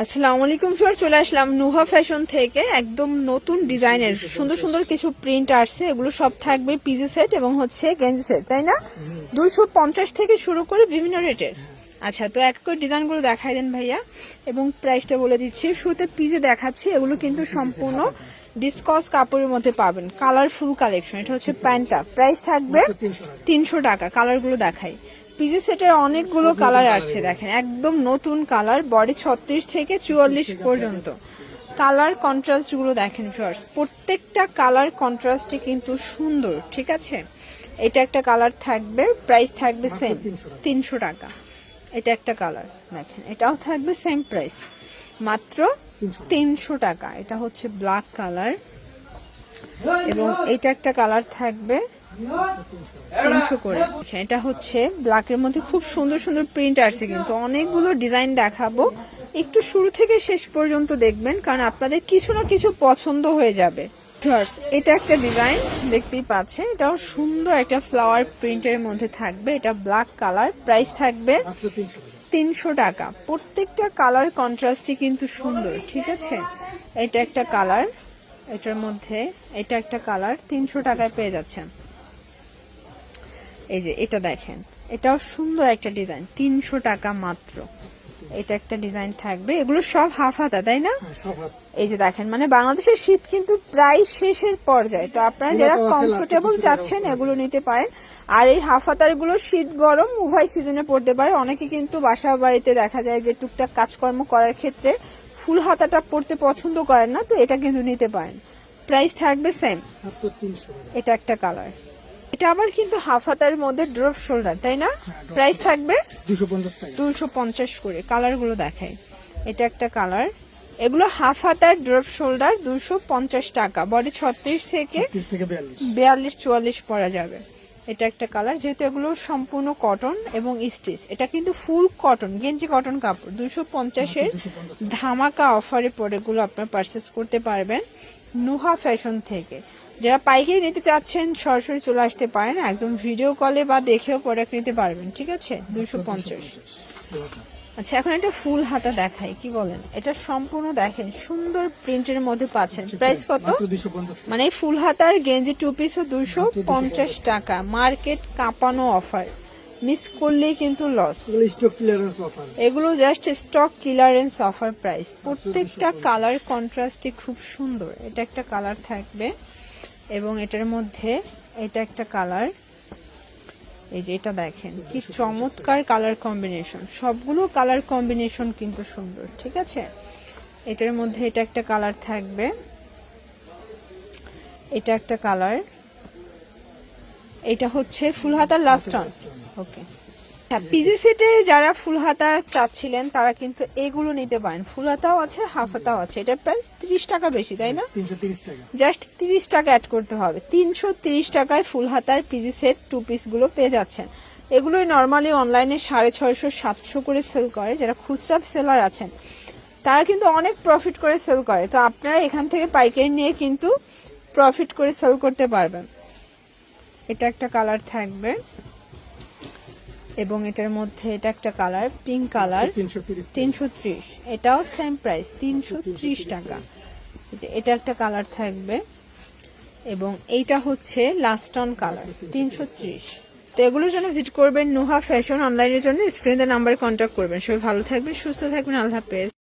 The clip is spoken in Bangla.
আসসালামু আলাইকুম স্যার, চলে আসলাম নুহা ফ্যাশন থেকে। একদম নতুন ডিজাইনের সুন্দর সুন্দর কিছু প্রিন্ট আসছে। এগুলো সব থাকবে পিজি সেট এবং হচ্ছে গেঞ্জি সেট, তাই না? 250 থেকে শুরু করে বিভিন্ন রেটের। আচ্ছা, তো এক করে ডিজাইনগুলো দেখাই দেন ভাইয়া এবং প্রাইসটা বলে দিচ্ছি। শুরুতে পিজে দেখাচ্ছি, এগুলো কিন্তু সম্পূর্ণ ডিসকস কাপড়ের মধ্যে পাবেন, কালারফুল কালেকশন। এটা হচ্ছে প্যান্টটা, প্রাইস থাকবে 300 টাকা। কালারগুলো দেখাই। পিজি সেটের অনেকগুলো কালার আসছে, দেখেন একদম নতুন কালার, বডি 36 থেকে 44 পর্যন্ত। কালার কন্ট্রাস্ট গুলো দেখেন ফার্স্ট, প্রত্যেকটা কালার কন্ট্রাস্টে কিন্তু সুন্দর, ঠিক আছে? এটা একটা কালার থাকবে, প্রাইস থাকবে সেম 300 টাকা। এটা একটা কালার দেখেন, এটাও থাকবে সেম প্রাইস, মাত্র 300 টাকা। এটা হচ্ছে ব্ল্যাক কালার এবং এটা একটা কালার থাকবে 300 করে। এটা হচ্ছে ব্ল্যাকের মধ্যে খুব সুন্দর সুন্দর প্রিন্ট আসছে, কিন্তু অনেকগুলো ডিজাইন দেখাবো। একটু শুরু থেকে শেষ পর্যন্ত দেখবেন, কারণ আপনাদের কিছু না কিছু পছন্দ হয়ে যাবে। এটা একটা ডিজাইন দেখতেই পাচ্ছেন, এটাও সুন্দর একটা ফ্লাওয়ার প্রিন্টের মধ্যে থাকবে। এটা ব্ল্যাক কালার, প্রাইস থাকবে 300 টাকা। প্রত্যেকটা কালার কন্ট্রাস্টই কিন্তু সুন্দর, ঠিক আছে? এটা একটা কালার, এটার মধ্যে এটা একটা কালার 300 টাকায় পেয়ে যাচ্ছেন। এই যে এটা দেখেন, এটাও সুন্দর একটা ডিজাইন, 300 টাকা মাত্র। এটা একটা ডিজাইন থাকবে, এগুলো সব হাফ হাতা, তাই না? এই যে দেখেন, মানে বাংলাদেশের শীত কিন্তু প্রায় শেষের পর্যায়ে, তো আপনারা যারা কমফোর্টেবল চাচ্ছেন এগুলো নিতে পারেন। আর এই হাফ হাতার গুলো শীত গরম উভয় সিজনে পড়তে পারে। অনেকে কিন্তু বাসা বাড়িতে দেখা যায় যে টুকটাক কাজকর্ম করার ক্ষেত্রে ফুল হাতাটা পড়তে পছন্দ করেন না, তো এটা কিন্তু নিতে পারেন। প্রাইস থাকবে সেম। এটা একটা কালার, এটা আবার কিন্তু হাফ হাতার মধ্যে ড্রপ শোল্ডার, তাই না? প্রাইস থাকবে 250 করে। কালার গুলো দেখাই। এটা একটা কালার, এগুলো হাফ হাতার ড্রপ শোল্ডার, 250 টাকা। বডি 36 থেকে 42-44 পরা যাবে। এটা একটা কালার, যেহেতু এগুলো সম্পূর্ণ কটন এবং স্টিচ, এটা কিন্তু ফুল কটন, গেঞ্জি কটন কাপড়। 250-এর ধামাকা অফারে পরে এগুলো আপনার পারচেস করতে পারবেন নুহা ফ্যাশন থেকে। যারা পাইকারি নিতে চাচ্ছেন সরাসরি চলে আসতে পারেন, একদম ভিডিও কলে বা দেখেও প্রোডাক্ট নিতে পারবেন, ঠিক আছে? 250। আচ্ছা, এখন একটা ফুল হাতা দেখাই, কি বলেন? এটা সম্পূর্ণ দেখেন সুন্দর প্রিন্টের মধ্যে পাচ্ছেন। প্রাইস কত? মানে ফুল হাতার গেঞ্জি 2 পিসও 250 টাকা। মার্কেট কাঁপানো অফার, মিস করলেই কিন্তু লস। এগুলো just stock clearance offer price. প্রত্যেকটা কালার কন্ট্রাস্টে খুব সুন্দর। এটা একটা কালার থাকবে এবং এটার মধ্যে এটা একটা কালার। এই যে এটা দেখেন কি চমৎকার কালার কম্বিনেশন, সবগুলো কালার কম্বিনেশন কিন্তু সুন্দর, ঠিক আছে? এটার মধ্যে এটা একটা কালার থাকবে, এটা একটা কালার। এটা হচ্ছে ফুল হাতার লাস্ট অন। ওকে, হ্যাঁ, পিজি সেটে যারা ফুল হাতা চাচ্ছিলেন তারা কিন্তু এগুলো নিতে পারেন। ফুল হাতাও আছে, হাফ হাতাও আছে। এটা প্রাইস 30 টাকা বেশি, তাই না? 330 টাকা, জাস্ট 30 টাকা অ্যাড করতে হবে। 330 টাকায় ফুল হাতার পিজি সেট 2 পিস গুলো পেয়ে যাচ্ছেন। এগুলোই নর্মালি অনলাইনে 650-700 করে সেল করে। যারা খুচরা সেলার আছেন তারা কিন্তু অনেক প্রফিট করে সেল করে, তো আপনারা এখান থেকে পাইকারি নিয়ে কিন্তু প্রফিট করে সেল করতে পারবেন। এটা একটা কালার থাকবে এবং এটার মধ্যে এটা একটা কালার, পিঙ্ক কালার, 330। এটাও সেম প্রাইস, 330 টাকা। এটা একটা কালার থাকবে এবং এইটা হচ্ছে লাস্ট অন কালার, 330। তো এগুলোর জন্য ভিজিট করবেন নুহা ফ্যাশন। অনলাইনের জন্য স্ক্রিনে নাম্বারে কন্ট্যাক্ট করবেন। সবাই ভালো থাকবেন, সুস্থ থাকবেন, আল্লাহ হাফেজ।